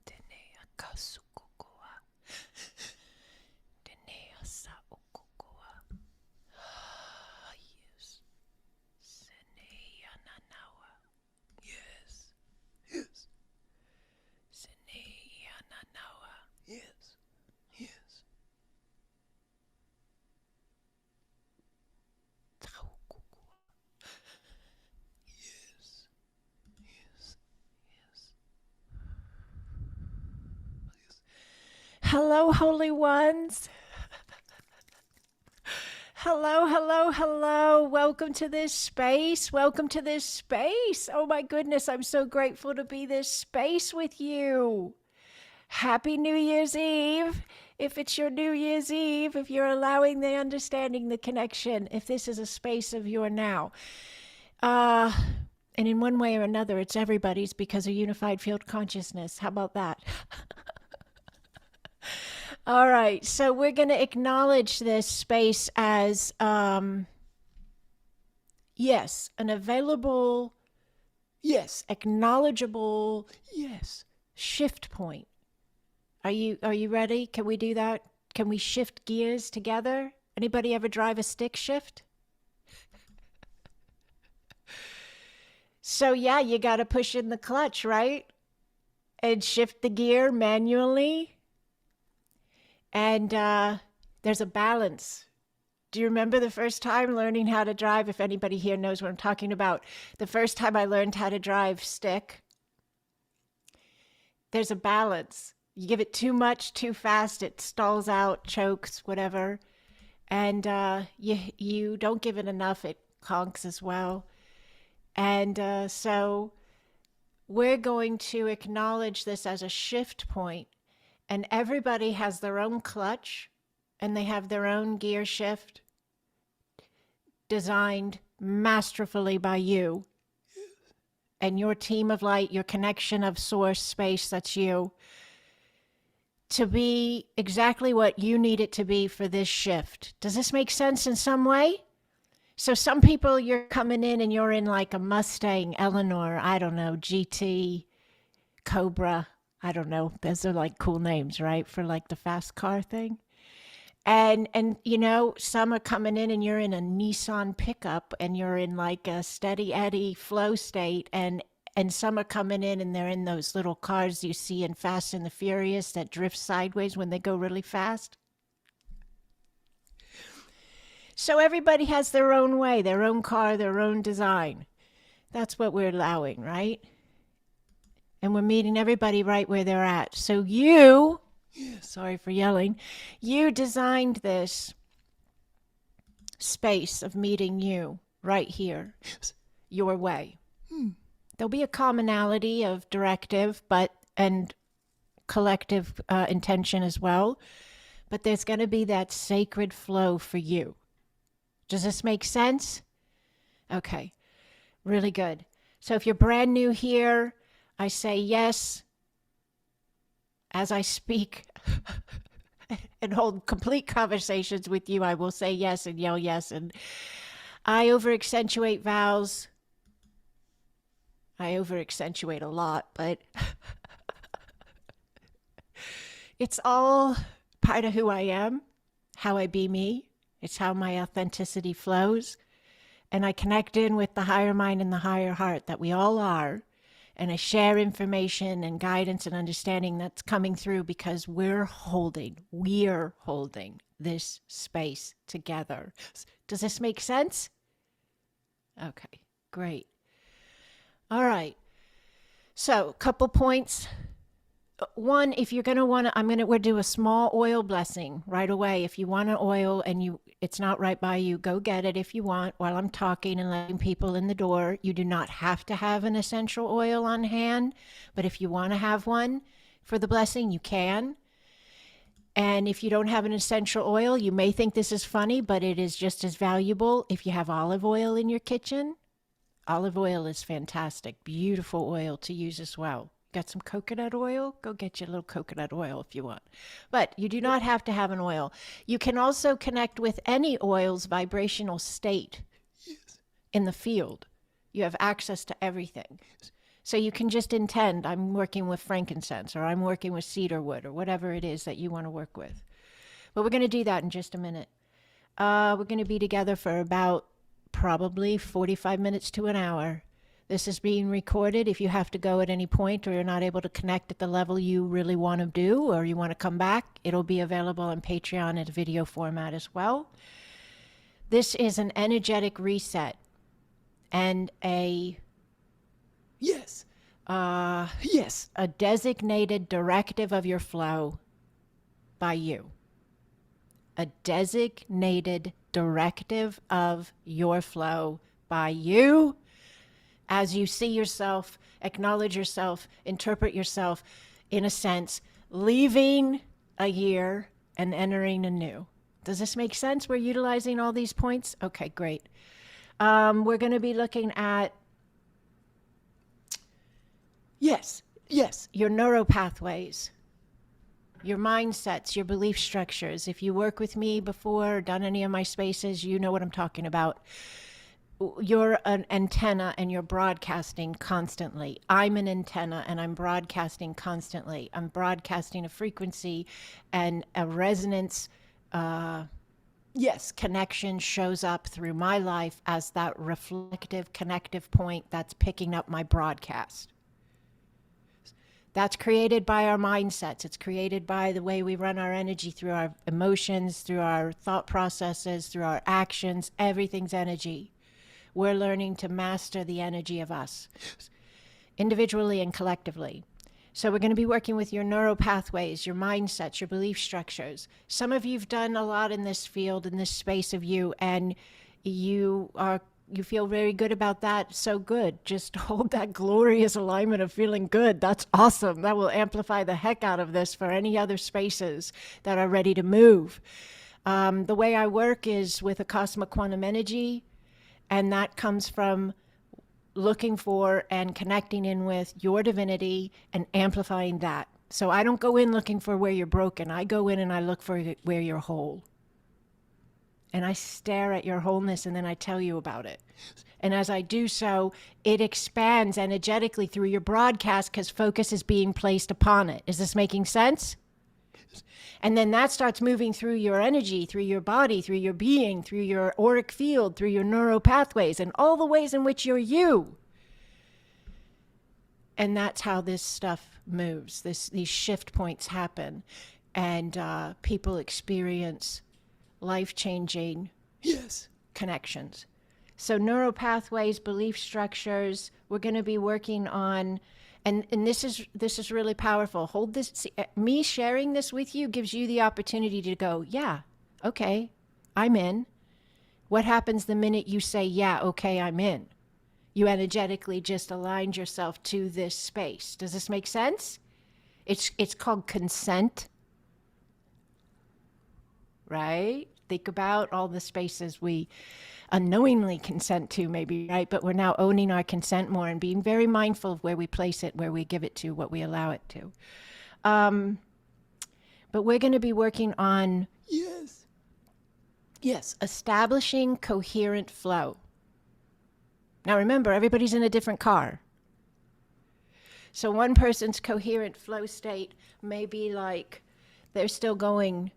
Tenea kasukokoa. Tenea saokokoa. Yes. Senea nanawa. Yes. Yes. Senea nanawa. Yes. Yes. Traukokoa. Yes. Yes. Yes. Hello, holy ones. Hello, hello, hello. Welcome to this space. Welcome to this space. Oh my goodness, I'm so grateful to be this space with you. Happy New Year's Eve. If it's your New Year's Eve, if you're allowing the understanding, the connection, if this is a space of your now. And in one way or another, it's everybody's because of unified field consciousness. How about that? All right, so we're going to acknowledge this space as, yes, an available, yes, acknowledgeable, yes, shift point. Are you ready? Can we do that? Can we shift gears together? Anybody ever drive a stick shift? So yeah, you got to push in the clutch, right? And shift the gear manually. And there's a balance. Do you remember the first time learning how to drive? If anybody here knows what I'm talking about. The first time I learned how to drive stick, there's a balance. You give it too much, too fast, it stalls out, chokes, whatever. And you don't give it enough, it conks as well. And so we're going to acknowledge this as a shift point. And everybody has their own clutch and they have their own gear shift designed masterfully by you and your team of light, your connection of source space, that's you, to be exactly what you need it to be for this shift. Does this make sense in some way? So some people, you're coming in and you're in like a Mustang, Eleanor, I don't know, GT, Cobra, I don't know. Those are like cool names, right? For like the fast car thing. And you know, some are coming in and you're in a Nissan pickup and you're in like a steady eddy flow state, and some are coming in and they're in those little cars you see in Fast and the Furious that drift sideways when they go really fast. So everybody has their own way, their own car, their own design. That's what we're allowing, right? And we're meeting everybody right where they're at. So you, sorry for yelling, you designed this space of meeting you right here, your way. There'll be a commonality of directive, and collective intention as well. But there's going to be that sacred flow for you. Does this make sense? Okay, really good. So if you're brand new here, I say yes as I speak and hold complete conversations with you. I will say yes and yell yes. And I over accentuate vowels. I over accentuate a lot, but it's all part of who I am, how I be me. It's how my authenticity flows. And I connect in with the higher mind and the higher heart that we all are. And I share information and guidance and understanding that's coming through because we're holding this space together. Does this make sense? Okay, great. All right. So, a couple points. One, if you're going to want to, we'll do a small oil blessing right away. If you want an oil and it's not right by you, go get it if you want while I'm talking and letting people in the door. You do not have to have an essential oil on hand, but if you want to have one for the blessing, you can. And if you don't have an essential oil, you may think this is funny, but it is just as valuable if you have olive oil in your kitchen. Olive oil is fantastic, beautiful oil to use as well. Got some coconut oil? Go get you a little coconut oil if you want. But you do not have to have an oil. You can also connect with any oil's vibrational state in the field. You have access to everything. So you can just intend, I'm working with frankincense, or I'm working with cedar wood, or whatever it is that you want to work with. But we're going to do that in just a minute. We're going to be together for about probably 45 minutes to an hour. This is being recorded. If you have to go at any point or you're not able to connect at the level you really want to do, or you want to come back, it'll be available on Patreon in video format as well. This is an energetic reset and a a designated directive of your flow by you. A designated directive of your flow by you as you see yourself, acknowledge yourself, interpret yourself, in a sense, leaving a year and entering a new. Does this make sense? We're utilizing all these points? Okay, great. We're going to be looking at, your neuropathways, your mindsets, your belief structures. If you work with me before or done any of my spaces, you know what I'm talking about. You're an antenna and you're broadcasting constantly. I'm an antenna and I'm broadcasting constantly. I'm broadcasting a frequency and a resonance. Connection shows up through my life as that reflective, connective point that's picking up my broadcast. That's created by our mindsets. It's created by the way we run our energy through our emotions, through our thought processes, through our actions. Everything's energy. We're learning to master the energy of us, individually and collectively. So we're going to be working with your neural pathways, your mindsets, your belief structures. Some of you've done a lot in this field, in this space of you, and you feel very good about that. So good. Just hold that glorious alignment of feeling good. That's awesome. That will amplify the heck out of this for any other spaces that are ready to move. The way I work is with Acasma quantum energy, and that comes from looking for and connecting in with your divinity and amplifying that. So I don't go in looking for where you're broken. I go in and I look for where you're whole. And I stare at your wholeness and then I tell you about it. And as I do so, it expands energetically through your broadcast because focus is being placed upon it. Is this making sense? And then that starts moving through your energy, through your body, through your being, through your auric field, through your neural pathways, and all the ways in which you're you. And that's how this stuff moves. These shift points happen. And people experience life-changing connections. So neural pathways, belief structures, we're going to be working on. And this is really powerful. Hold this. See, me sharing this with you gives you the opportunity to go, yeah, okay, I'm in. What happens the minute you say, yeah, okay, I'm in? You energetically just aligned yourself to this space. Does this make sense? It's called consent, right? Think about all the spaces we unknowingly consent to, maybe, right? But we're now owning our consent more and being very mindful of where we place it, where we give it to, what we allow it to. But we're going to be working on, establishing coherent flow. Now remember, everybody's in a different car. So one person's coherent flow state may be like they're still going,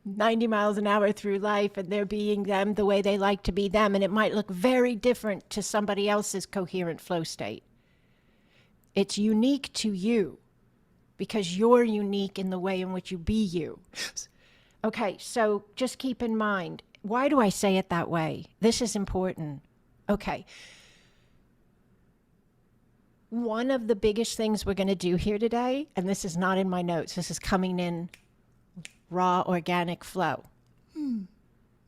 90 miles an hour through life and they're being them the way they like to be them. And it might look very different to somebody else's coherent flow state. It's unique to you because you're unique in the way in which you be you. Okay, so just keep in mind, why do I say it that way? This is important. Okay. One of the biggest things we're going to do here today, and this is not in my notes, this is coming in raw organic flow.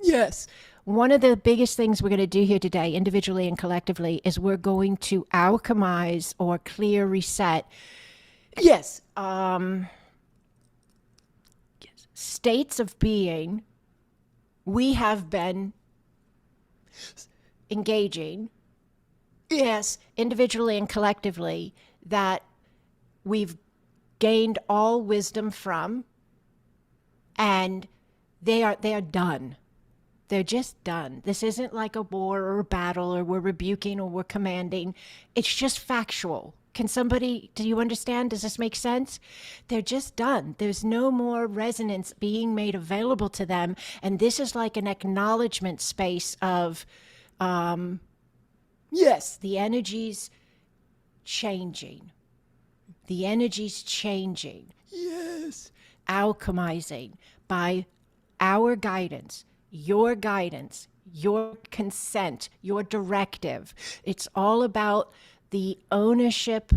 Yes. One of the biggest things we're going to do here today, individually and collectively, is we're going to alchemize or clear, reset. States of being we have been engaging, individually and collectively, that we've gained all wisdom from, and they are done. They're just done. This isn't like a war or a battle or we're rebuking or we're commanding. It's just factual. Do you understand? Does this make sense? They're just done. There's no more resonance being made available to them. And this is like an acknowledgement space of, yes, the energy's changing. The energy's changing. Yes. Alchemizing by our guidance, your consent, your directive. It's all about the ownership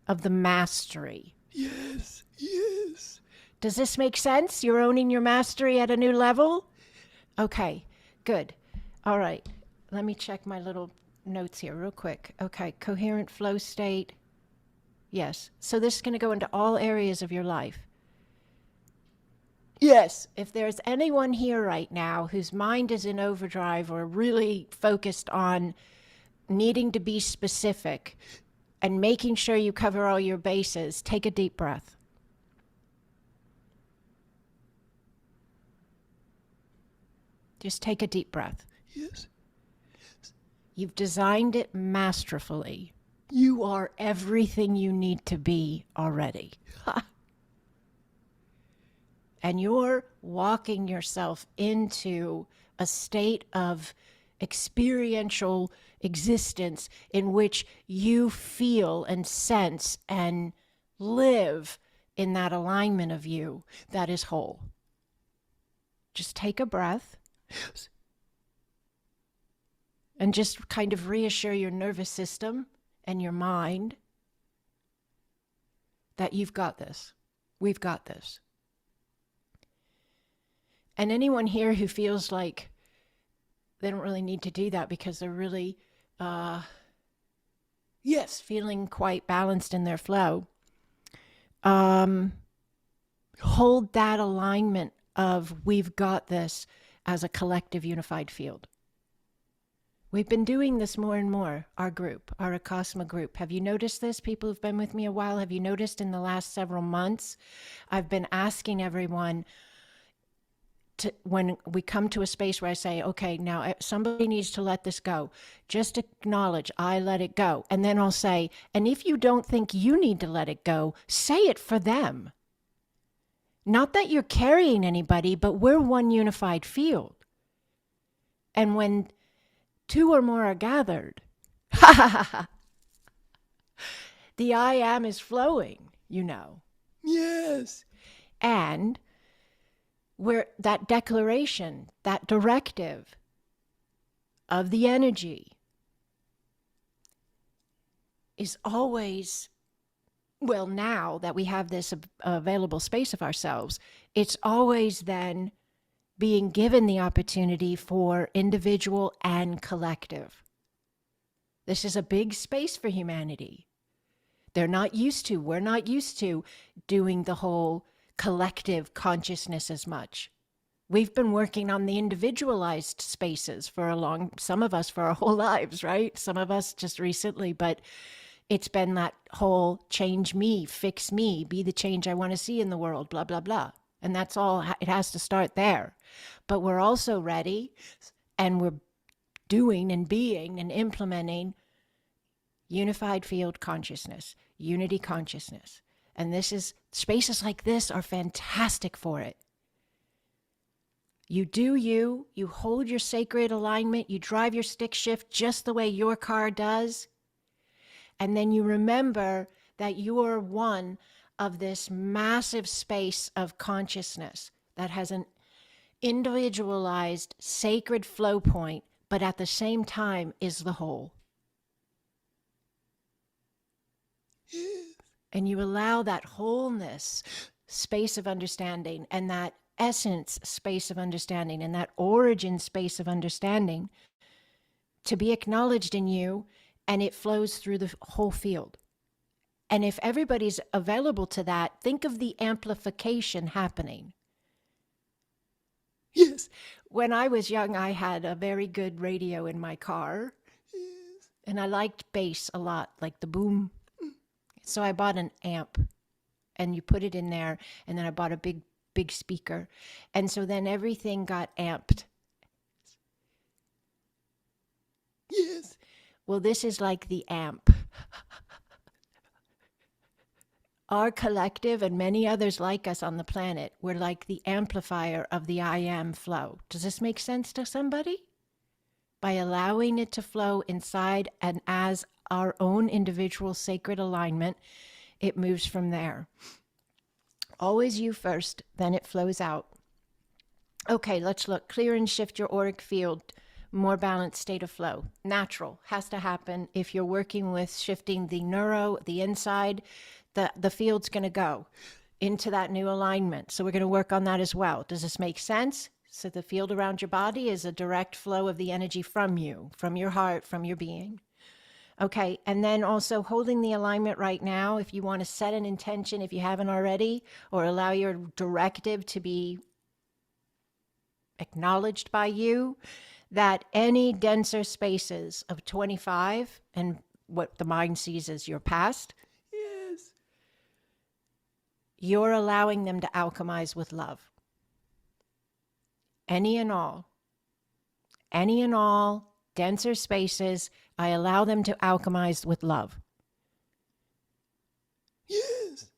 of the mastery. Yes, yes. Does this make sense? You're owning your mastery at a new level? Okay, good. All right, let me check my little notes here real quick. Okay, coherent flow state. Yes, so this is going to go into all areas of your life. Yes, if there's anyone here right now whose mind is in overdrive or really focused on needing to be specific and making sure you cover all your bases, take a deep breath. Just take a deep breath. Yes. You've designed it masterfully. You are everything you need to be already. And you're walking yourself into a state of experiential existence in which you feel and sense and live in that alignment of you that is whole. Just take a breath and just kind of reassure your nervous system and your mind that you've got this. We've got this. And anyone here who feels like they don't really need to do that because they're really, feeling quite balanced in their flow, hold that alignment of we've got this as a collective unified field. We've been doing this more and more, our group, our Acasma group. Have you noticed this? People who've been with me a while, have you noticed in the last several months, I've been asking everyone, when we come to a space where I say, okay, now somebody needs to let this go, just acknowledge, I let it go. And then I'll say, and if you don't think you need to let it go, say it for them. Not that you're carrying anybody, but we're one unified field. And when two or more are gathered, the I am is flowing, you know. Yes. And where that declaration, that directive of the energy is always, well, now that we have this available space of ourselves, it's always then being given the opportunity for individual and collective. This is a big space for humanity. We're not used to doing the whole collective consciousness as much. We've been working on the individualized spaces for some of us for our whole lives, right? Some of us just recently, but it's been that whole change me, fix me, be the change I want to see in the world, blah, blah, blah. And that's all, it has to start there. But we're also ready and we're doing and being and implementing unified field consciousness, unity consciousness. And spaces like this are fantastic for it. You do you hold your sacred alignment, you drive your stick shift just the way your car does. And then you remember that you are one of this massive space of consciousness that has an individualized sacred flow point, but at the same time is the whole. And you allow that wholeness space of understanding and that essence space of understanding and that origin space of understanding to be acknowledged in you, and it flows through the whole field. And if everybody's available to that, think of the amplification happening. Yes. When I was young, I had a very good radio in my car. Yes. And I liked bass a lot, like the boom. So I bought an amp and you put it in there, and then I bought a big speaker. And so then everything got amped. Yes. Well, this is like the amp. Our collective and many others like us on the planet, we're like the amplifier of the I am flow. Does this make sense to somebody? By allowing it to flow inside and as our own individual sacred alignment, it moves from there. Always you first, then it flows out. Okay, let's look. Clear and shift your auric field. More balanced state of flow. Natural. Has to happen. If you're working with shifting the neuro, the inside, the field's going to go into that new alignment. So we're going to work on that as well. Does this make sense? So the field around your body is a direct flow of the energy from you, from your heart, from your being. Okay, and then also holding the alignment right now, if you want to set an intention, if you haven't already, or allow your directive to be acknowledged by you, that any denser spaces of 25 and what the mind sees as your past, Yes. you're allowing them to alchemize with love. Any and all denser spaces, I allow them to alchemize with love. Yes.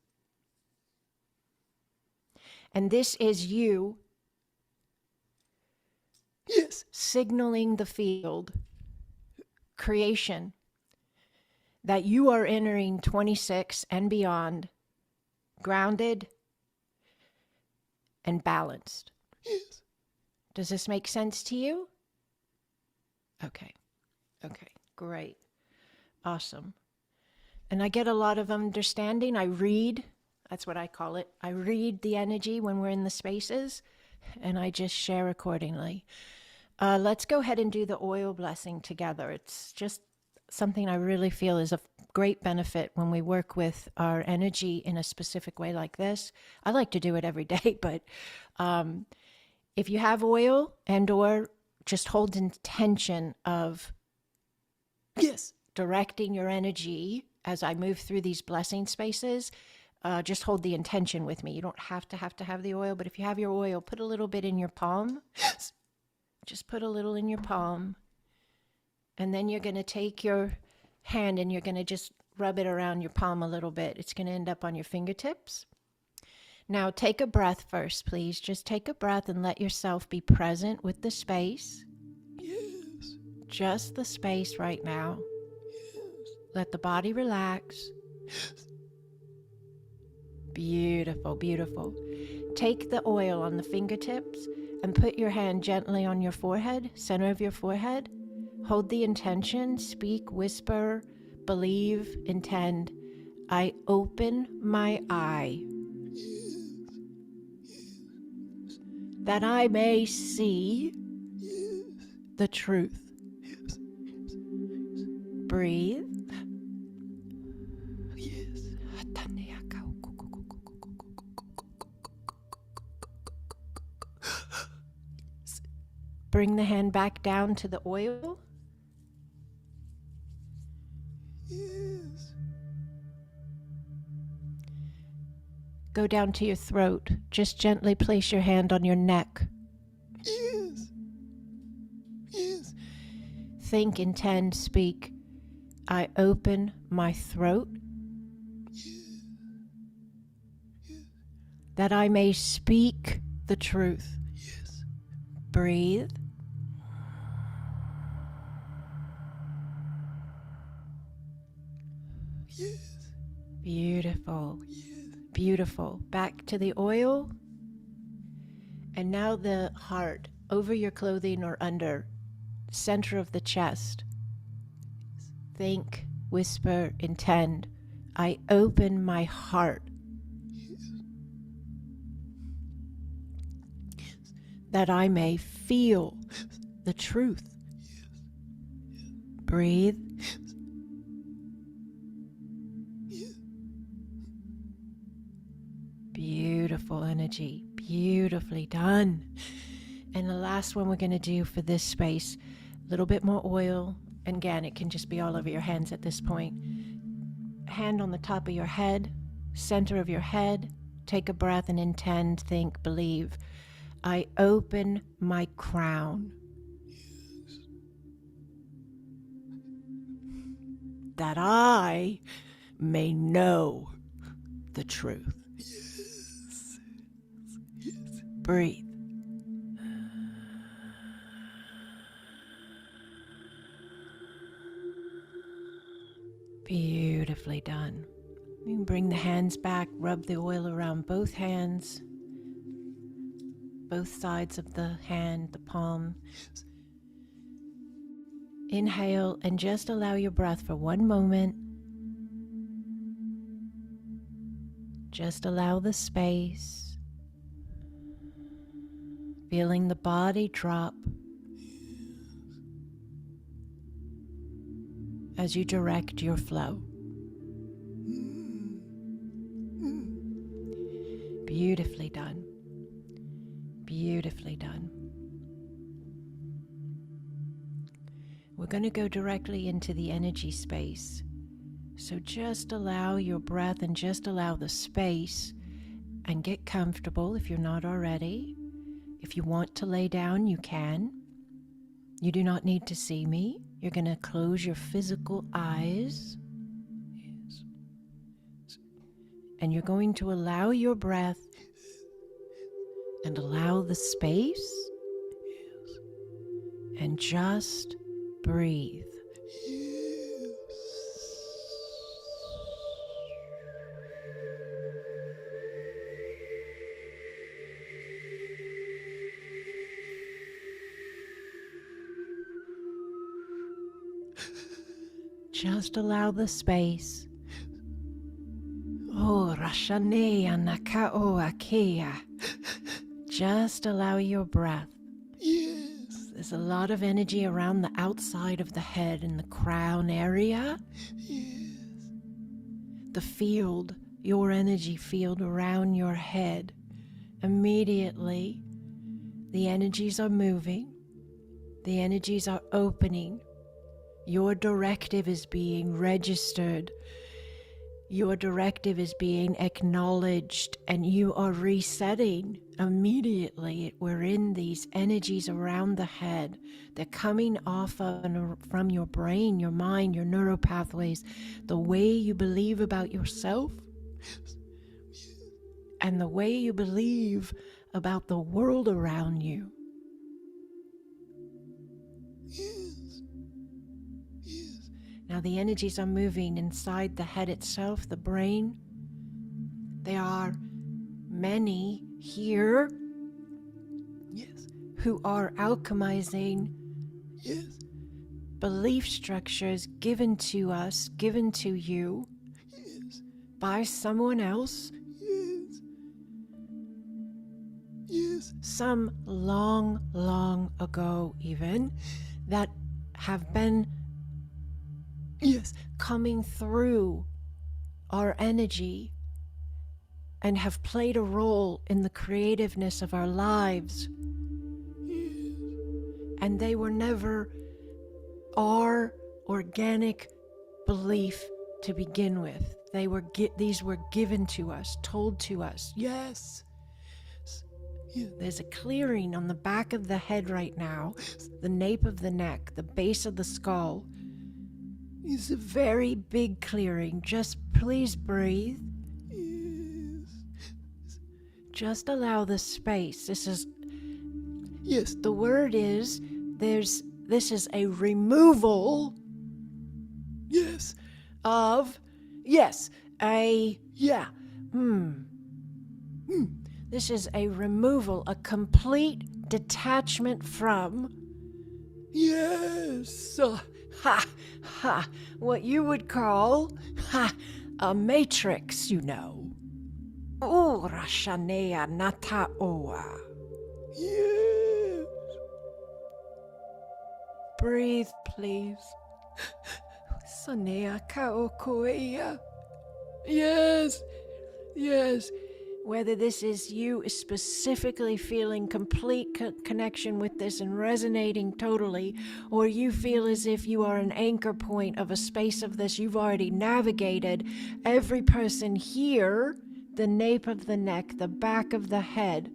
And this is you, Yes. signaling the field, creation, that you are entering 26 and beyond, grounded and balanced. Yes. Does this make sense to you? Okay, great, awesome. And I get a lot of understanding. I read, that's what I call it. I read the energy when we're in the spaces, and I just share accordingly. Let's go ahead and do the oil blessing together. It's just something I really feel is a great benefit when we work with our energy in a specific way like this. I like to do it every day, but if you have oil and or just hold intention of Yes. directing your energy as I move through these blessing spaces, just hold the intention with me. You don't have to have the oil, but if you have your oil, put a little bit in your palm. Yes. Just put a little in your palm. And then you're going to take your hand and you're going to just rub it around your palm a little bit. It's going to end up on your fingertips. Now take a breath first, please. Just take a breath and let yourself be present with the space. Yes. Just the space right now. Yes. Let the body relax. Yes. Beautiful, beautiful. Take the oil on the fingertips and put your hand gently on your forehead, center of your forehead. Hold the intention, speak, whisper, believe, intend. I open my eye that I may see the truth. Yes. Breathe. Yes. Bring the hand back down to the oil. Yes. Go down to your throat. Just gently place your hand on your neck. Yes. Yes. Think, intend, speak. I open my throat that I may speak the truth. Yes. Breathe. Yes. Beautiful. Yes. Beautiful. Back to the oil. And now the heart, over your clothing or under, center of the chest. Think, whisper, intend. I open my heart that I may feel the truth. Breathe. Beautiful energy. Beautifully done. And the last one we're going to do for this space, a little bit more oil. And again, it can just be all over your hands at this point. Hand on the top of your head, center of your head. Take a breath and intend, think, believe. I open my crown that I may know the truth. Yes. Breathe. Beautifully done. You can bring the hands back, rub the oil around both hands, both sides of the hand, the palm. Inhale and just allow your breath for one moment. Just allow the space. Feeling the body drop as you direct your flow. Beautifully done. Beautifully done. We're going to go directly into the energy space. So just allow your breath and just allow the space and get comfortable if you're not already. If you want to lay down, you can. You do not need to see me. You're going to close your physical eyes. Yes. And you're going to allow your breath and allow the space. Yes. And just breathe. Just allow the space. Oh, Rashanea Nakao Akea. Just allow your breath. Yes. There's a lot of energy around the outside of the head in the crown area. Yes. The field, your energy field around your head. Immediately, the energies are moving. The energies are opening. Your directive is being registered. Your directive is being acknowledged, and you are resetting immediately. We're in these energies around the head. They're coming off of and from your brain, your mind, your neural pathways, the way you believe about yourself, and the way you believe about the world around you. Now the energies are moving inside the head itself, the brain. There are many here, Yes. who are alchemizing Yes. belief structures given to us, given to you Yes. by someone else, Yes. Yes. some long, long ago even, that have been coming through our energy and have played a role in the creativeness of our lives. And they were never our organic belief to begin with. These were given to us, told to us. Yes. There's a clearing on the back of the head right now, the nape of the neck, the base of the skull. It's a very big clearing. Just please breathe. Just allow the space. The word is, this is a removal. This is a removal, a complete detachment from, what you would call, a matrix, you know. Oh, Rashanea Nataoa. Yes. Breathe, please. Sanea Kaokoea. Yes. Whether this is you specifically feeling complete connection with this and resonating totally, or you feel as if you are an anchor point of a space of this you've already navigated, every person here, the nape of the neck, the back of the head,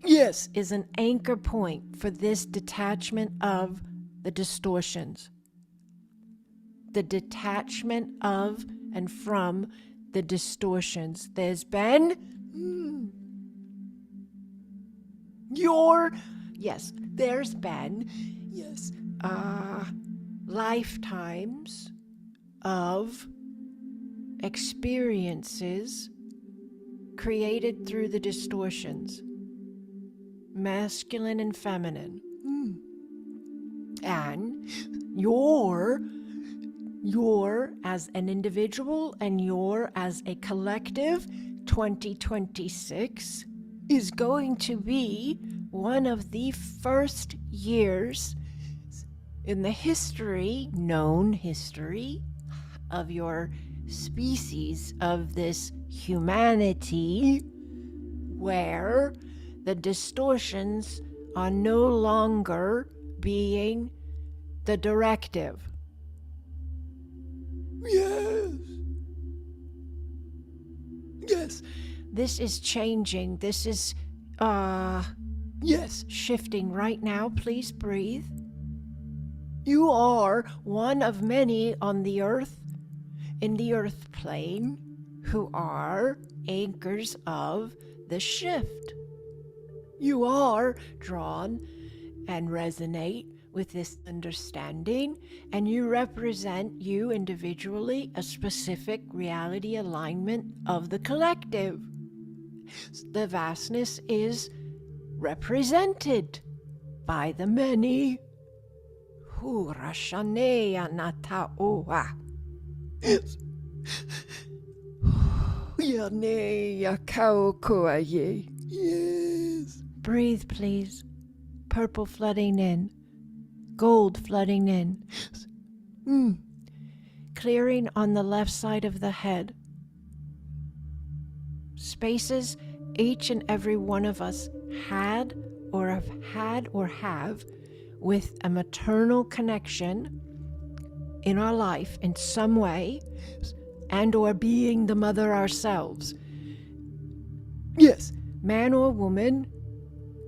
is an anchor point for this detachment of the distortions. the detachment of and from the distortions. There's been there's been Yes. lifetimes of experiences created through the distortions, masculine and feminine. And you're as an individual and you're as a collective, 2026 is going to be one of the first years in the known history of your species, of this humanity, where the distortions are no longer being the directive. Yes. Yes. This is changing. This is Yes. shifting right now. Please breathe. You are one of many on the earth, in the earth plane, who are anchors of the shift. You are drawn and resonate with this understanding, and you represent, you individually, a specific reality alignment of the collective. The vastness is represented by the many. Hurashanea nata'oa. Yes. Yanea kaukoaye. Yes. Breathe, please. Purple flooding in. Gold flooding in. Clearing on the left side of the head. Spaces each and every one of us have with a maternal connection in our life in some way, and or being the mother ourselves. Yes. Man or woman,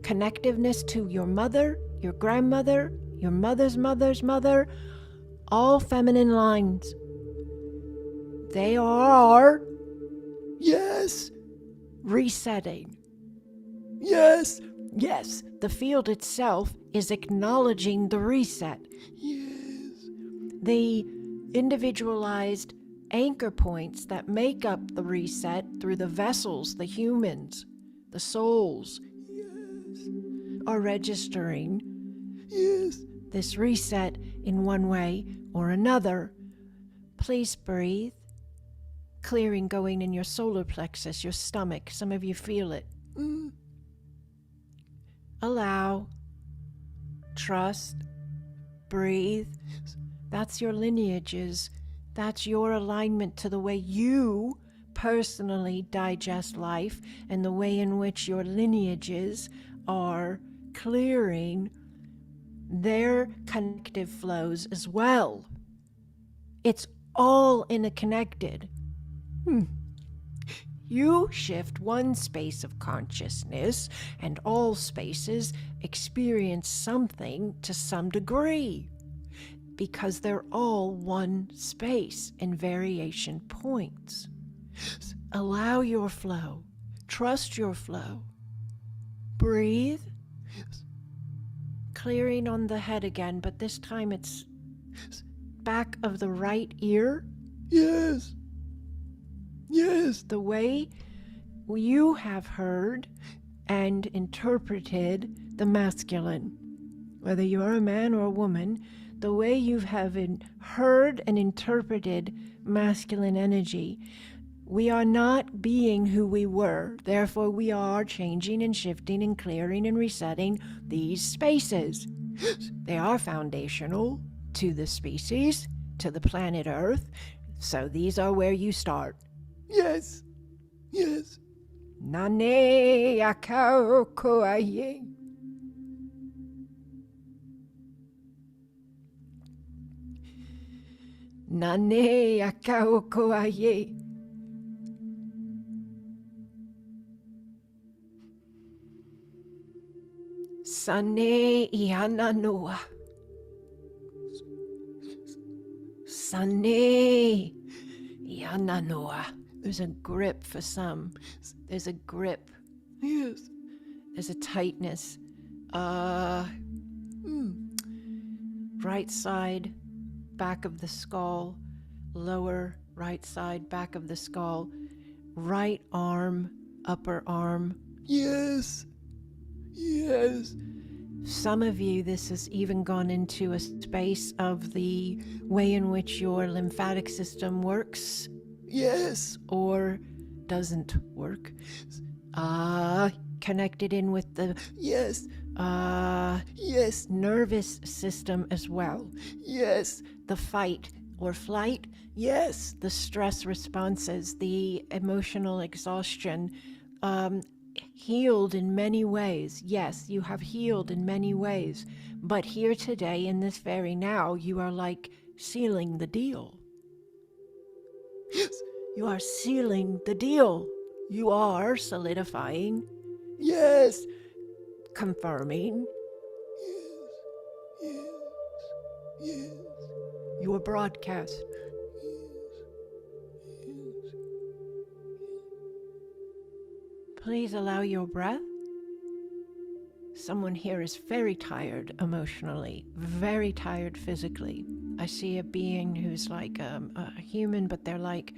connectiveness to your mother, your grandmother, your mother's mother's mother, all feminine lines. They are Yes. resetting. Yes. Yes, the field itself is acknowledging the reset. Yes. The individualized anchor points that make up the reset through the vessels, the humans, the souls, Yes. are registering Yes. this reset in one way or another. Please breathe. Clearing going in your solar plexus, your stomach. Some of you feel it. Allow. Trust. Breathe. That's your lineages. That's your alignment to the way you personally digest life and the way in which your lineages are clearing their connective flows as well. It's all interconnected. You shift one space of consciousness, and all spaces experience something to some degree, because they're all one space in variation points. Allow your flow. Trust your flow. Breathe. Clearing on the head again, but this time it's back of the right ear. Yes. Yes. The way you have heard and interpreted the masculine, whether you're a man or a woman, the way you have heard and interpreted masculine energy. We are not being who we were. Therefore, we are changing and shifting and clearing and resetting these spaces. They are foundational to the species, to the planet Earth. So these are where you start. Yes. Yes. Nane akao koaye. Nane akao koaye. Sane iana noa. Sane. Yananoa. There's a grip for some. There's a grip. Yes. There's a tightness. Right side, back of the skull. Lower right side, back of the skull. Right arm, upper arm. Yes. Yes. Some of you, this has even gone into a space of the way in which your lymphatic system works Yes. or doesn't work. Connected in with the Yes. Yes. nervous system as well. Yes. The fight or flight, Yes. the stress responses, the emotional exhaustion, healed in many ways. Yes, you have healed in many ways. But here today, in this very now, you are like sealing the deal. Yes. You are sealing the deal. You are solidifying, Yes. confirming Yes. Yes. your broadcast. Please allow your breath. Someone here is very tired emotionally, very tired physically. I see a being who's like a human, but they're like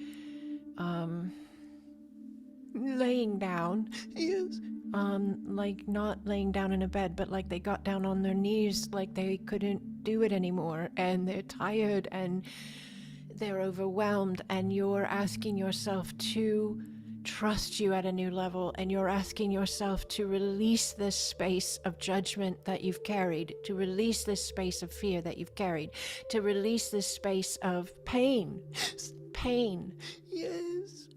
laying down, Yes. like not laying down in a bed, but like they got down on their knees, like they couldn't do it anymore, and they're tired and they're overwhelmed, and you're asking yourself to trust you at a new level, and you're asking yourself to release this space of judgment that you've carried, to release this space of fear that you've carried, to release this space of pain. Yes.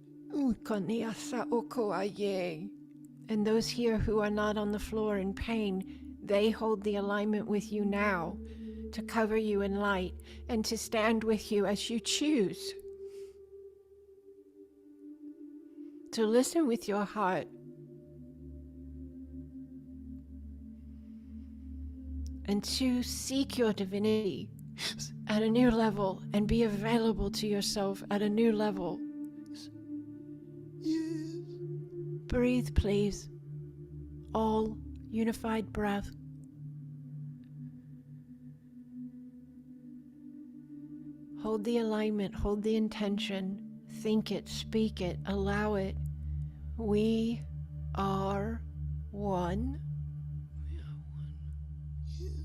And those here who are not on the floor in pain, they hold the alignment with you now to cover you in light and to stand with you as you choose. To listen with your heart. And to seek your divinity at a new level and be available to yourself at a new level. Yes. Breathe, please. All unified breath. Hold the alignment, hold the intention, think it, speak it, allow it. We are one. Yes.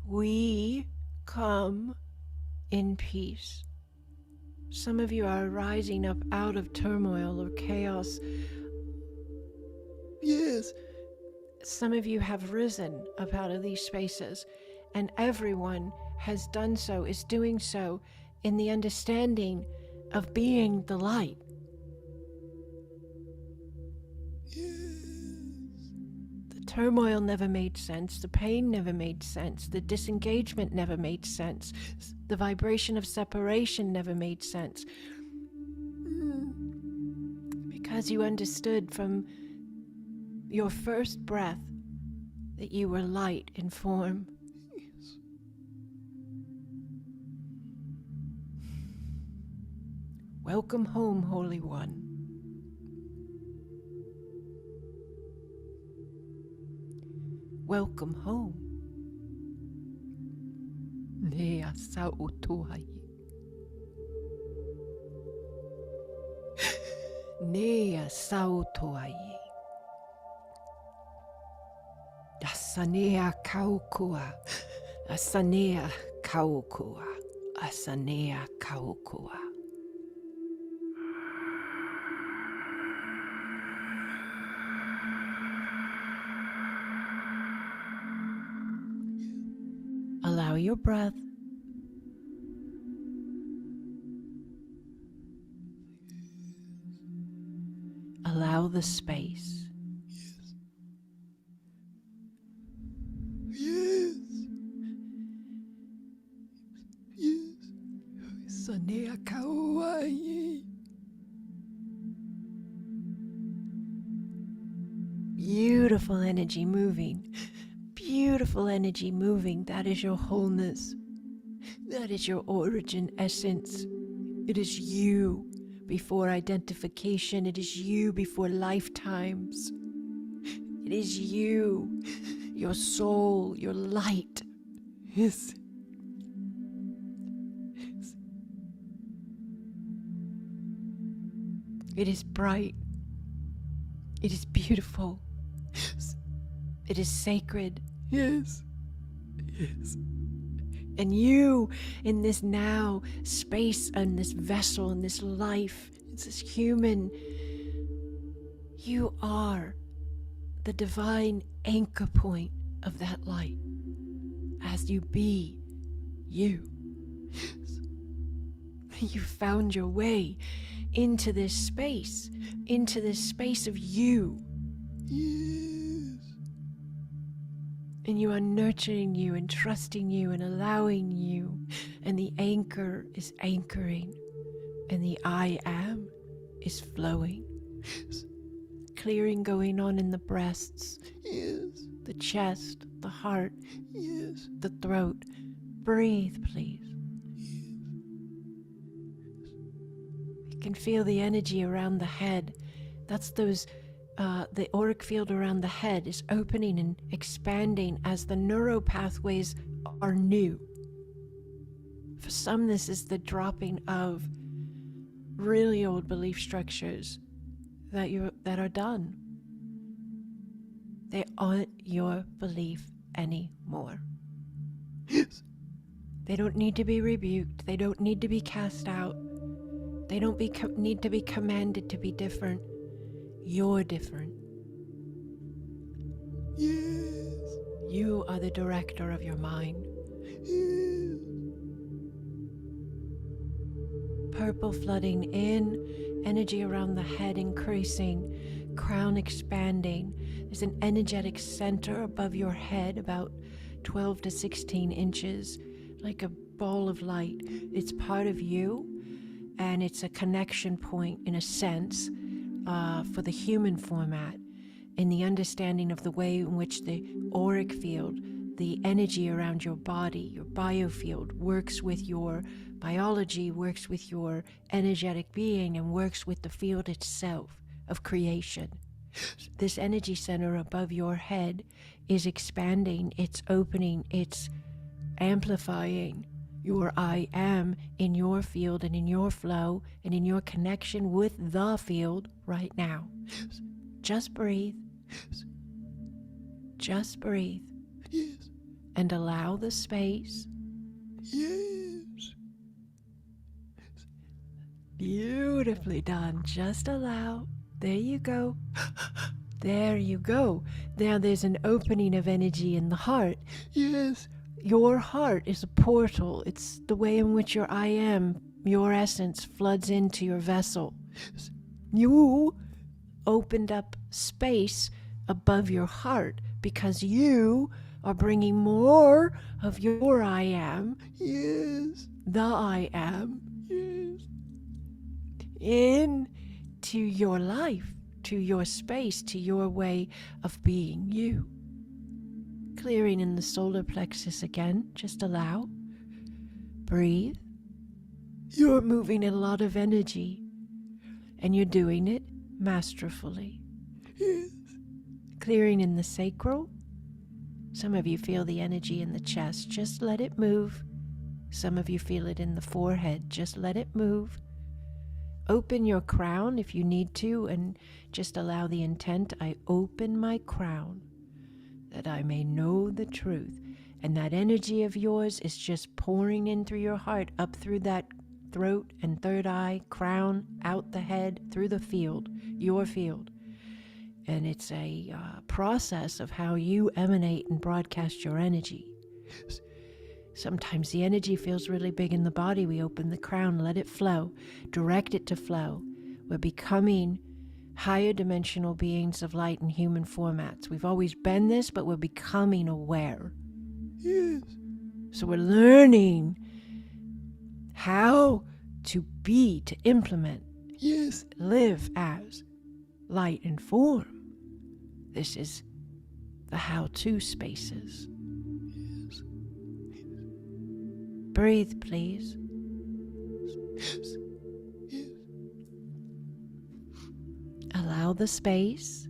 We come in peace. Some of you are rising up out of turmoil or chaos. Yes. Some of you have risen up out of these spaces, and everyone has done so, is doing so in the understanding of being the light. The turmoil never made sense, the pain never made sense, the disengagement never made sense, the vibration of separation never made sense. Because you understood from your first breath that you were light in form. Welcome home, Holy One. Welcome home. Nea sautuai. Nea sautuai. Asanea kaukua. Asanea kaukua. Asanea kaukua. Allow your breath. Allow the space. Yes. Yes. Sanea kawaii. Beautiful energy moving. Beautiful energy moving. That is your wholeness. That is your origin essence. It is you before identification. It is you before lifetimes. It is you, your soul, your light. Yes. It is bright. It is beautiful. Yes. It is sacred. Yes. Yes. And you, in this now space and this vessel and this life, it's this human, you are the divine anchor point of that light as you be you. Yes. You found your way into this space of you. Yes. And you are nurturing you and trusting you and allowing you. And the anchor is anchoring. And the I am is flowing. Yes. Clearing going on in the breasts, Yes. the chest, the heart, Yes. the throat. Breathe, please. You can feel the energy around the head. That's the auric field around the head is opening and expanding as the neural pathways are new. For some, this is the dropping of really old belief structures that are done. They aren't your belief anymore. Yes. They don't need to be rebuked. They don't need to be cast out. They don't need to be commanded to be different. You're different. Yes. You are the director of your mind. Yes. Purple flooding in, energy around the head increasing, crown expanding. There's an energetic center above your head, about 12 to 16 inches, like a ball of light. It's part of you, and it's a connection point, in a sense, for the human format, in the understanding of the way in which the auric field, the energy around your body, your biofield, works with your biology, works with your energetic being, and works with the field itself of creation. This energy center above your head is expanding, it's opening, it's amplifying your I am in your field and in your flow and in your connection with the field right now. Just breathe. Just breathe. Yes. And allow the space. Yes. Beautifully done. Just allow. There you go. There you go. Now there's an opening of energy in the heart. Yes. Your heart is a portal. It's the way in which your I am, your essence, floods into your vessel. You opened up space above your heart because you are bringing more of your I am, Yes. the I am, Yes. into your life, to your space, to your way of being you. Clearing in the solar plexus again, just allow. Breathe. You're moving a lot of energy, and you're doing it masterfully. Yes. Clearing in the sacral. Some of you feel the energy in the chest, just let it move. Some of you feel it in the forehead, just let it move. Open your crown if you need to, and just allow the intent, I open my crown, that I may know the truth. And that energy of yours is just pouring in through your heart, up through that throat and third eye, crown, out the head, through the field, your field. And it's a process of how you emanate and broadcast your energy. Sometimes the energy feels really big in the body. We open the crown, let it flow, direct it to flow. We're becoming higher dimensional beings of light in human formats. We've always been this, but we're becoming aware. Yes. So we're learning how to be, to implement, Yes. live as light and form. This is the how-to spaces. Yes. Breathe, please. Yes. Yes. Allow the space.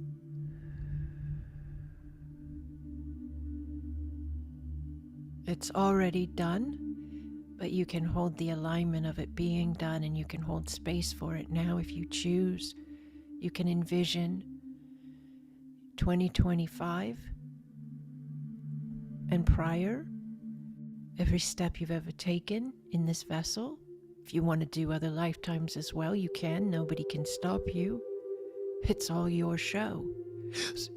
It's already done, but you can hold the alignment of it being done, and you can hold space for it now if you choose. You can envision 2025 and prior, every step you've ever taken in this vessel. If you want to do other lifetimes as well, you can. Nobody can stop you. It's all your show. Yes.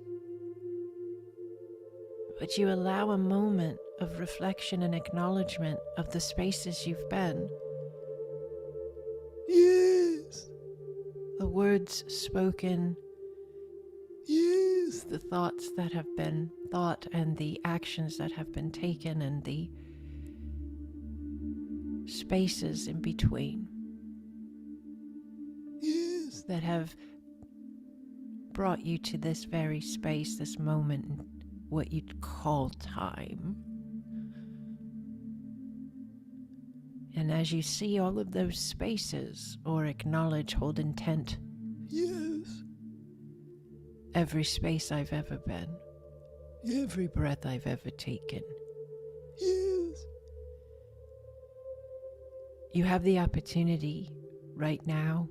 But you allow a moment of reflection and acknowledgement of the spaces you've been, Yes. the words spoken, Yes. the thoughts that have been thought, and the actions that have been taken, and the spaces in between Yes. that have brought you to this very space, this moment, what you'd call time. And as you see all of those spaces, or acknowledge, hold intent, Yes. every space I've ever been, every breath I've ever taken, Yes. you have the opportunity right now,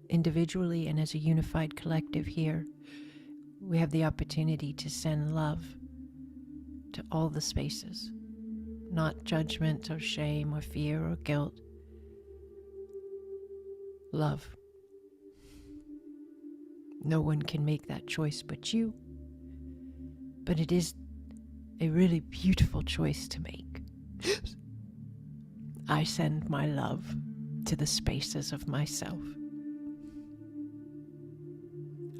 individually and as a unified collective here, we have the opportunity to send love to all the spaces, not judgment or shame or fear or guilt. Love. No one can make that choice but you, but it is a really beautiful choice to make. Yes. I send my love to the spaces of myself.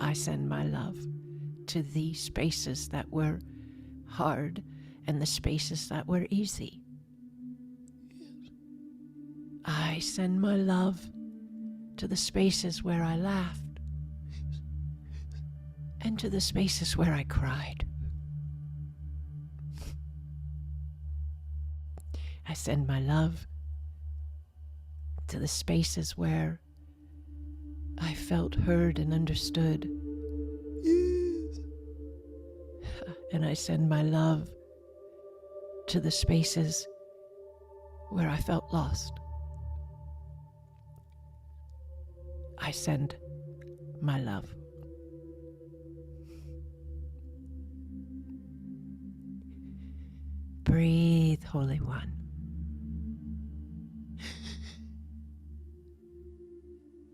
I send my love to the spaces that were hard and the spaces that were easy. I send my love to the spaces where I laughed and to the spaces where I cried. I send my love to the spaces where I felt heard and understood. Yes. And I send my love to the spaces where I felt lost. I send my love. Breathe, Holy One.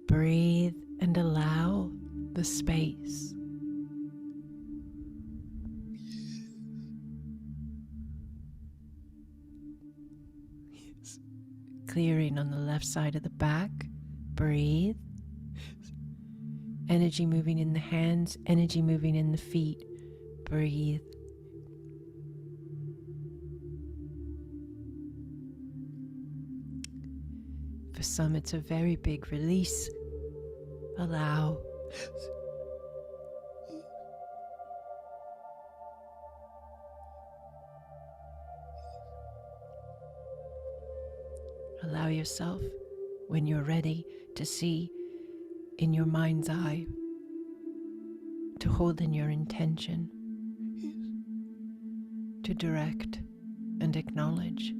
Breathe and allow the space. Yes. Clearing on the left side of the back. Breathe. Energy moving in the hands, energy moving in the feet. Breathe. For some, it's a very big release. Allow. Allow yourself, when you're ready, to see in your mind's eye, to hold in your intention, to direct and acknowledge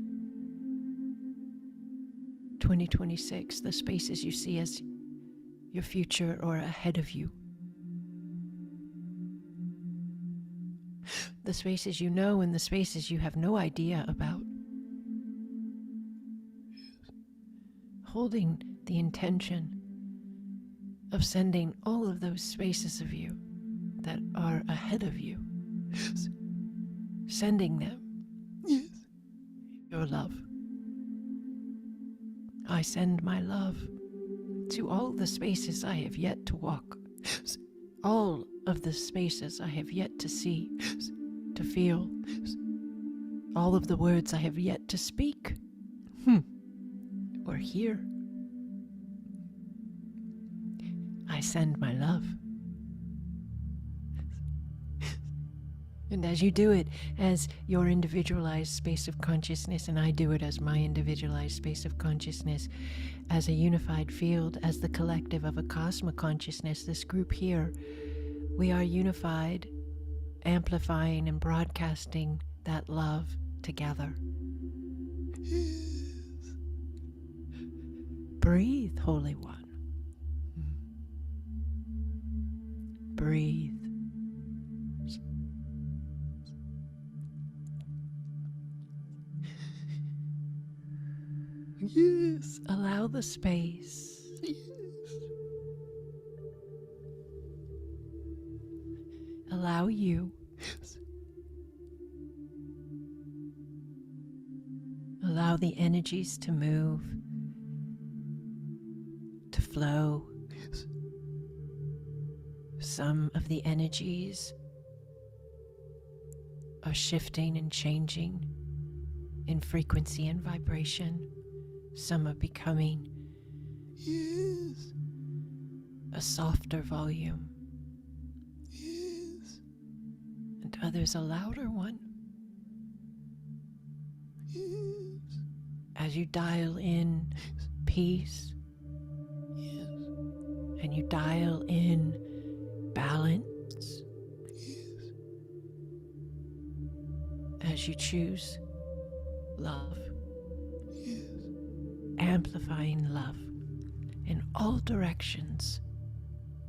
2026, the spaces you see as your future or ahead of you. The spaces you know and the spaces you have no idea about. Holding the intention of sending all of those spaces of you that are ahead of you. Yes. Sending them Yes. your love. I send my love to all the spaces I have yet to walk. Yes. All of the spaces I have yet to see, to feel. All of the words I have yet to speak. Or hear. I send my love. And as you do it as your individualized space of consciousness, and I do it as my individualized space of consciousness, as a unified field, as the collective of Acasma consciousness, this group here, we are unified, amplifying and broadcasting that love together. Yes. Breathe, Holy One. Breathe. Yes. Allow the space. Yes. Allow you. Yes. Allow the energies to move, to flow. Yes. Some of the energies are shifting and changing in frequency and vibration. Some are becoming Yes. a softer volume, Yes. and others a louder one. Yes. As you dial in peace Yes. and you dial in balance, Yes. as you choose love, Yes. amplifying love in all directions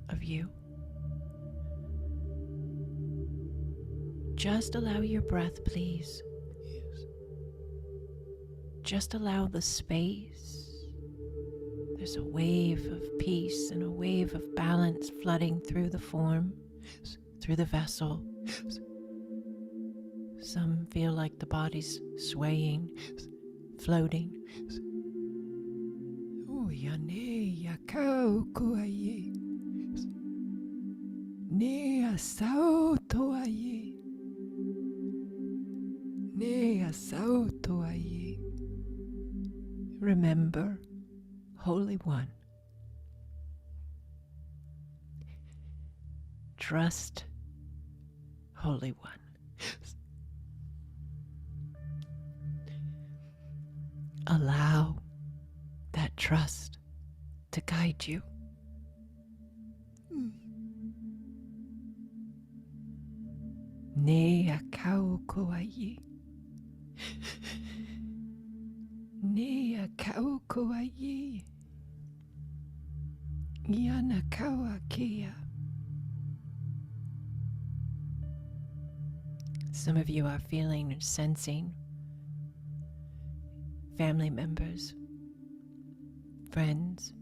of you. Just allow your breath, please. Yes. Just allow the space. There's a wave of peace and a wave of balance flooding through the form, through the vessel. Some feel like the body's swaying, floating. Oh, yane yakao kuaye. Ne asao toaye. Ne asao toaye. Remember, Holy One. Trust, Holy One. Allow that trust to guide you. Ne akau koai. Ne akau koai. Yana kawa kia. Some of you are feeling and sensing family members, friends,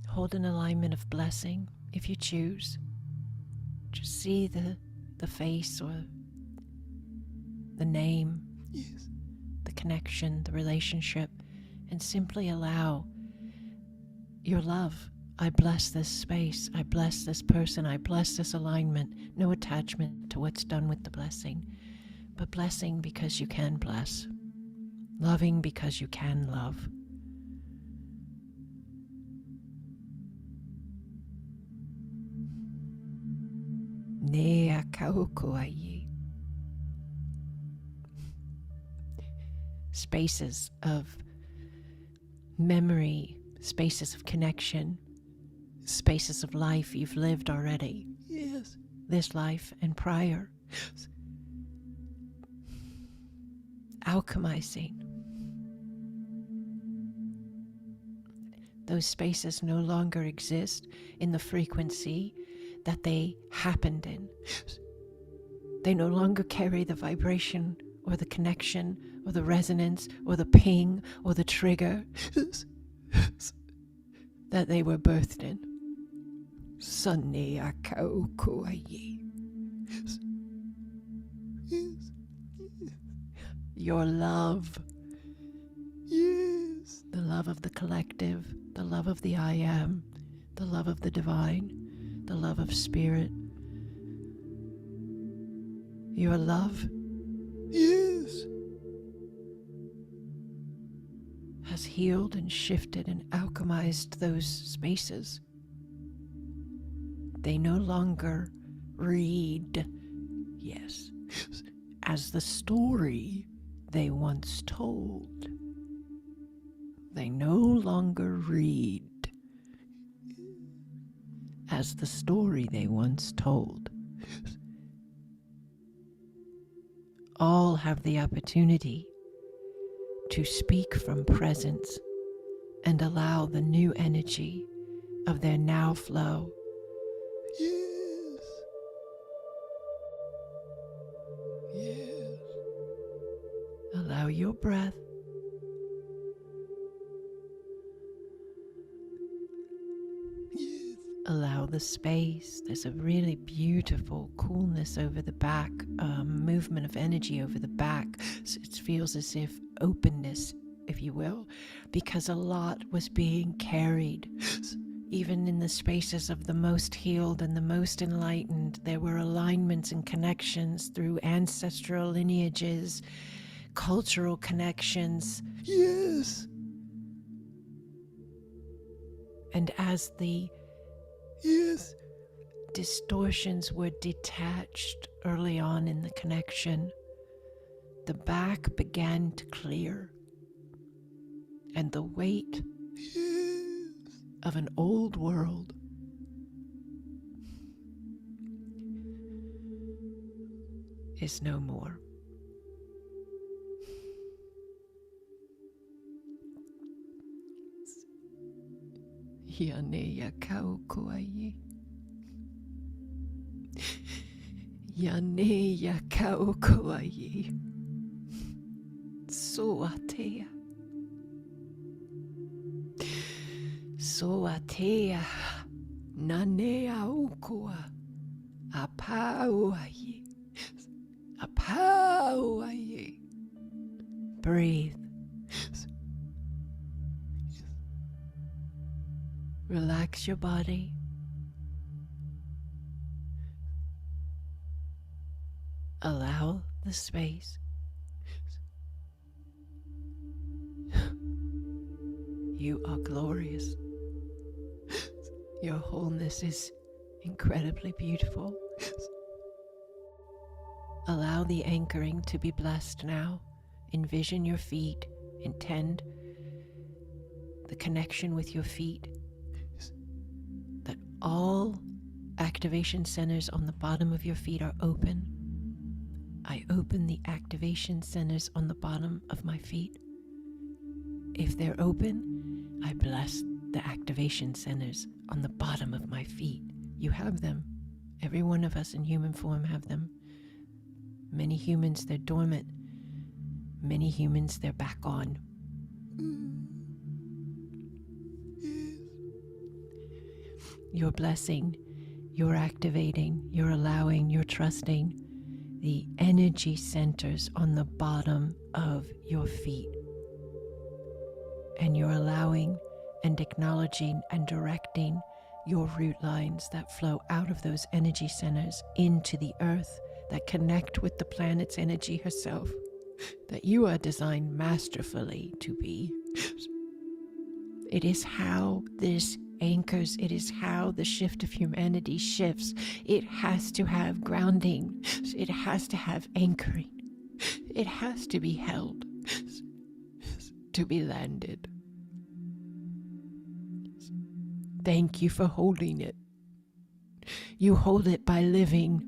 hold an alignment of blessing if you choose. Just see the face or the name, Yes. the connection, the relationship, and simply allow your love. I bless this space. I bless this person. I bless this alignment. No attachment to what's done with the blessing, but blessing because you can bless. Loving because you can love. Ne akaukoai. Spaces of memory, spaces of connection, spaces of life you've lived already. Yes. This life and prior. Alchemizing. Those spaces no longer exist in the frequency that they happened in. They no longer carry the vibration or the connection or the resonance or the ping or the trigger Yes. Yes. that they were birthed in. Sunni akau kuai. Yes. Yes. Your love, Yes. the love of the collective, the love of the I am, the love of the divine, the love of spirit. Your love Yes. has healed and shifted and alchemized those spaces. They no longer read, yes, as the story they once told. They no longer read as the story they once told. All have the opportunity to speak from presence and allow the new energy of their now flow. Yes. Yes. Allow your breath Yes. allow the space. There's a really beautiful coolness over the back, movement of energy over the back. So it feels as if openness, if you will, because a lot was being carried. Even in the spaces of the most healed and the most enlightened, there were alignments and connections through ancestral lineages, cultural connections. Yes. And as the Yes. distortions were detached early on in the connection, the back began to clear, and the weight Yes. of an old world is no more. Yaneya kaukoai. Yaneya kaukoai. Soatea. Soatea. Nanea ukoa. Apauai. Apauai. Breathe. Relax your body. Allow the space. You are glorious. Your wholeness is incredibly beautiful. Allow the anchoring to be blessed now. Envision your feet. Intend the connection with your feet. That all activation centers on the bottom of your feet are open. I open the activation centers on the bottom of my feet. If they're open, I bless the activation centers on the bottom of my feet. You have them. Every one of us in human form have them. Many humans, they're dormant. Many humans, they're back on. You're blessing, you're activating, you're allowing, you're trusting the energy centers on the bottom of your feet. And you're allowing and acknowledging and directing your root lines that flow out of those energy centers into the earth, that connect with the planet's energy herself, that you are designed masterfully to be. It is how this anchors. It is how the shift of humanity shifts. It has to have grounding. It has to have anchoring. It has to be held, to be landed. Thank you for holding it. You hold it by living,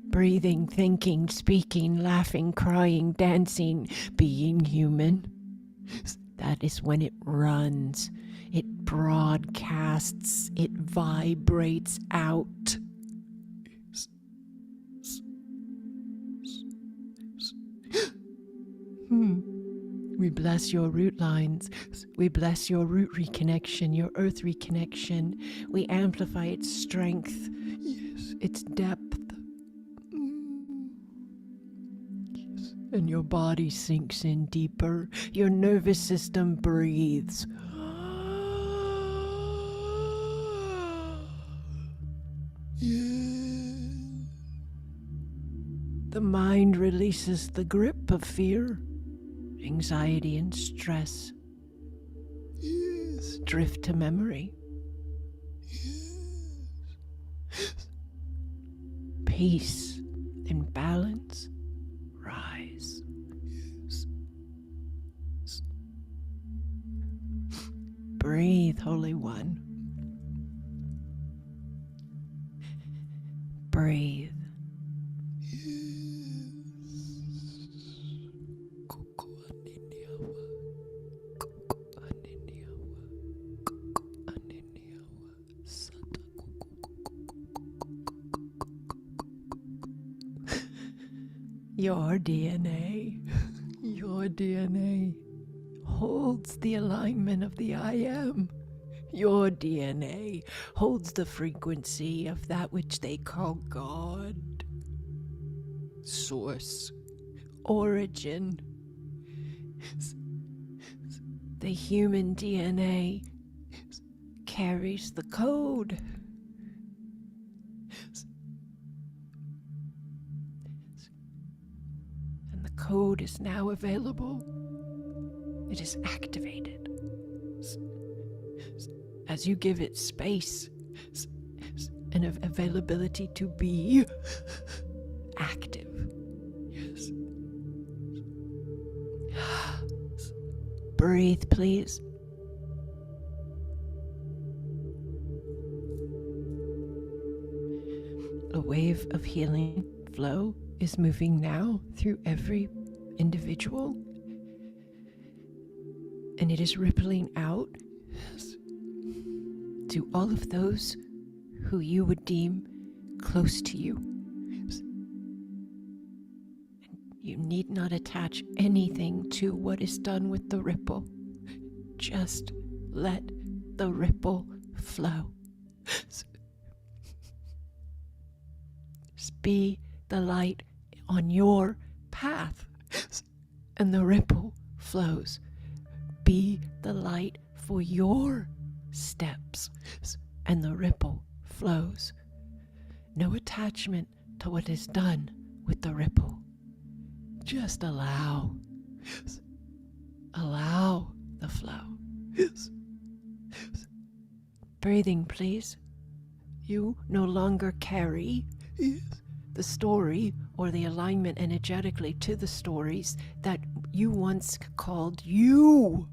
breathing, thinking, speaking, laughing, crying, dancing, being human. That is when it runs. It broadcasts. It vibrates out. We bless your root lines. We bless your root reconnection, your earth reconnection. We amplify its strength, Yes. its depth. Yes. And your body sinks in deeper. Your nervous system breathes. Yes. The mind releases the grip of fear, anxiety, and stress. Yes. Drift to memory. Yes. peace and balance rise. Breathe, Holy One. Breathe. Your DNA holds the alignment of the I am. Your DNA holds the frequency of that which they call God, Source, Origin. The human DNA carries the code. And the code is now available. It is activated. As you give it space and availability to be active. Yes. Breathe, please. A wave of healing flow is moving now through every individual, and it is rippling out to all of those who you would deem close to you. You need not attach anything to what is done with the ripple. Just let the ripple flow. Be the light on your path, and the ripple flows. Be the light for your steps, and the ripple flows. No attachment to what is done with the ripple. Just allow the flow. Breathing, please. You no longer carry the story or the alignment energetically to the stories that you once called you.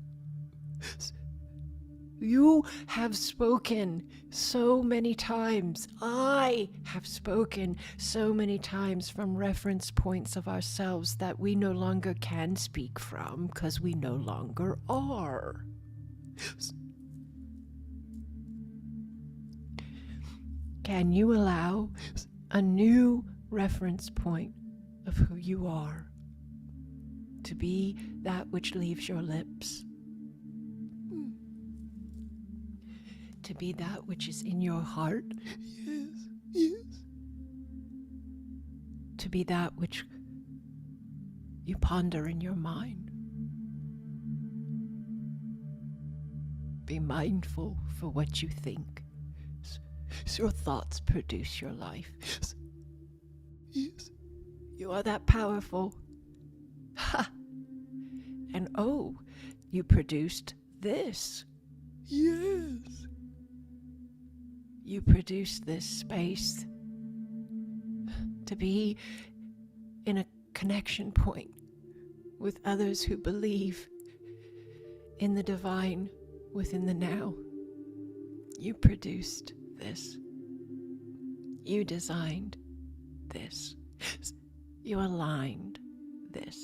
You have spoken so many times. I have spoken so many times from reference points of ourselves that we no longer can speak from because we no longer are. Can you allow a new reference point of who you are to be that which leaves your lips? To be that which is in your heart? Yes. To be that which you ponder in your mind? Be mindful for what you think. Your thoughts produce your life. Yes. You are that powerful. Ha! And oh, you produced this. Yes. You produced this space to be in a connection point with others who believe in the divine within the now. You produced this. You designed this. You aligned this.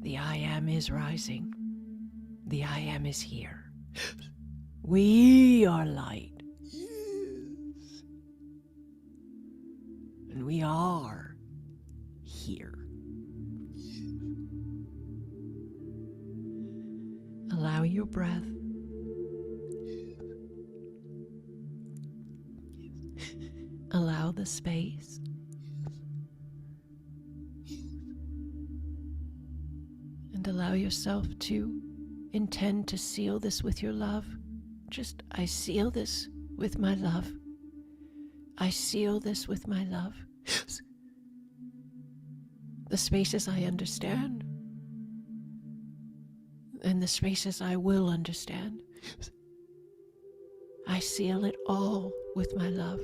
The I am is rising. The I am is here. We are light. Yes. And we are here. Allow your breath. Allow the space. And allow yourself to intend to seal this with your love. Just, I seal this with my love. I seal this with my love. The spaces I understand, and the spaces I will understand. I seal it all with my love.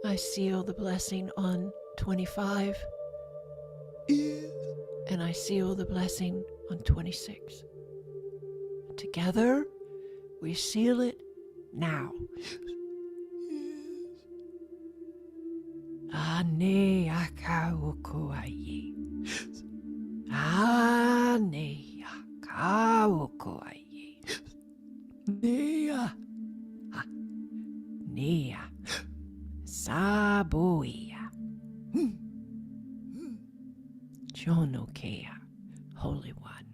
I seal the blessing on 25. Yes. And I seal the blessing on 26. Together, we seal it now. Yes. Ane akaukoai. Yes. Ane akaukoai. Nea. Nea. Saboia. Jonokea. Holy One.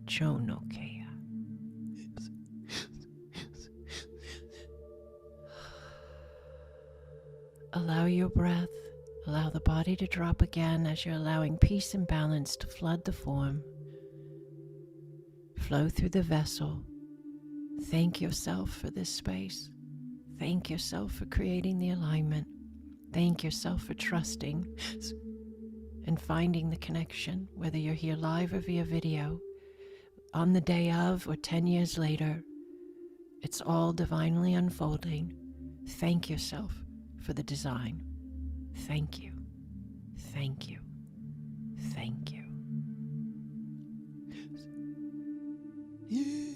Jonokea. Yes. Allow your breath, allow the body to drop again as you're allowing peace and balance to flood the form, flow through the vessel. Thank yourself for this space. Thank yourself for creating the alignment. Thank yourself for trusting and finding the connection, whether you're here live or via video, on the day of or 10 years later. It's all divinely unfolding. Thank yourself for the design. Thank you. Thank you. Thank you. Yes.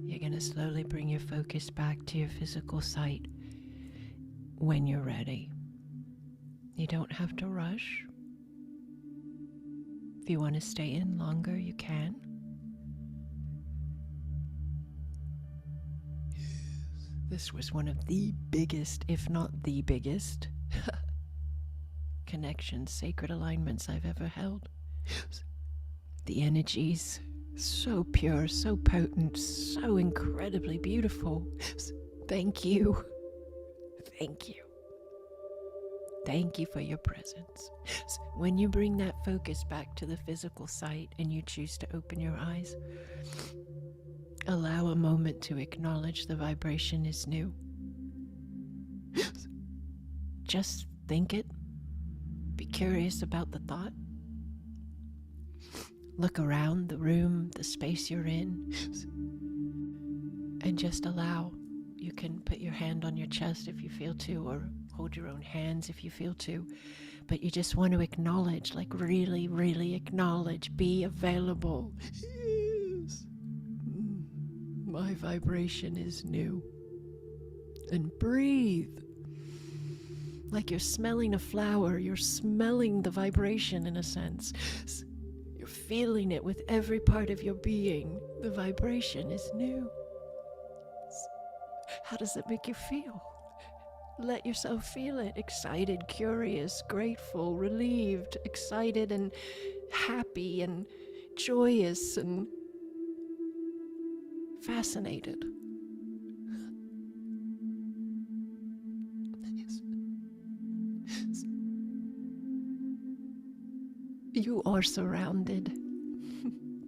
You're going to slowly bring your focus back to your physical sight when you're ready. You don't have to rush. If you want to stay in longer, you can. This was one of the biggest, if not the biggest, connections, sacred alignments I've ever held. Yes. The energies, so pure, so potent, so incredibly beautiful. Thank you. Thank you. Thank you for your presence. When you bring that focus back to the physical sight and you choose to open your eyes, allow a moment to acknowledge the vibration is new. Yes. Just think it. Be curious about the thought. Look around the room, the space you're in, Yes. and just allow. You can put your hand on your chest if you feel to, or hold your own hands if you feel to. But you just want to acknowledge, like really, really acknowledge, be available. Yes. My vibration is new. And breathe. Like you're smelling a flower, you're smelling the vibration in a sense. You're feeling it with every part of your being. The vibration is new. How does it make you feel? Let yourself feel it. Excited, curious, grateful, relieved, excited and happy and joyous and fascinated. Yes. You are surrounded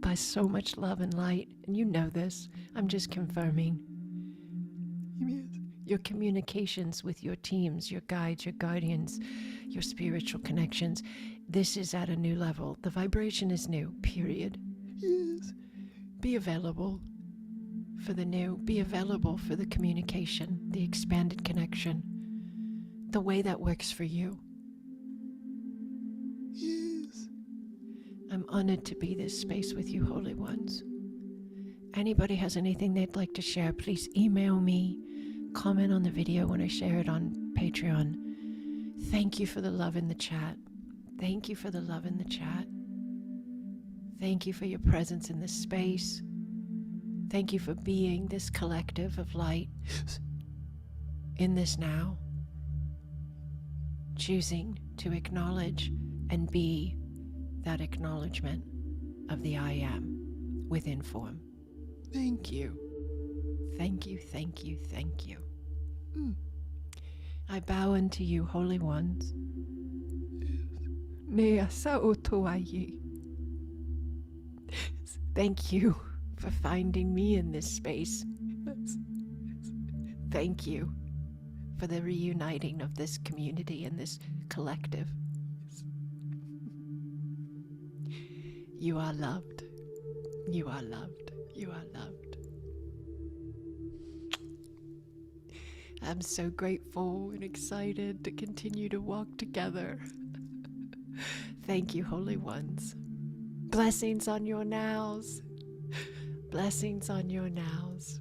by so much love and light, and you know this. I'm just confirming. Yes. Your communications with your teams, your guides, your guardians, your spiritual connections, this is at a new level. The vibration is new, period. Yes. Be available for the new. Be available for the communication, the expanded connection, the way that works for you. Yes. I'm honored to be this space with you, Holy Ones. Anybody has anything they'd like to share, please email me, comment on the video when I share it on Patreon. Thank you for the love in the chat. Thank you for the love in the chat. Thank you for your presence in this space. Thank you for being this collective of light in this now. Choosing to acknowledge and be that acknowledgement of the I am within form. Thank you. Thank you, thank you, thank you. I bow unto you, Holy Ones. Thank you for finding me in this space. Thank you for the reuniting of this community and this collective. You are loved. You are loved. You are loved. I'm so grateful and excited to continue to walk together. Thank you, Holy Ones. Blessings on your nows. Blessings on your nows.